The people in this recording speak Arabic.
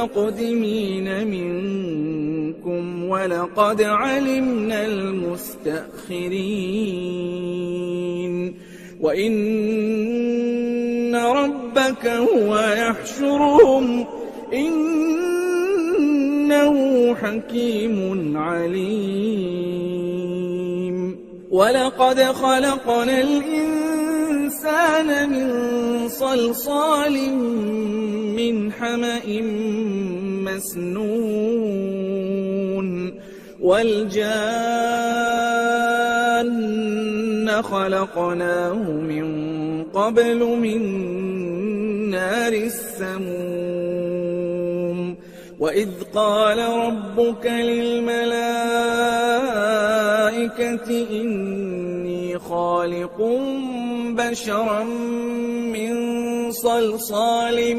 المستقدمين منكم ولقد علمنا المستأخرين وإن ربك هو يحشرهم إنه حكيم عليم ولقد خلقنا الإنسان من صلصال من حمأ مسنون والجان خلقناه من قبل من نار السموم وإذ قال ربك للملائكة إني خالق بشرا من صلصال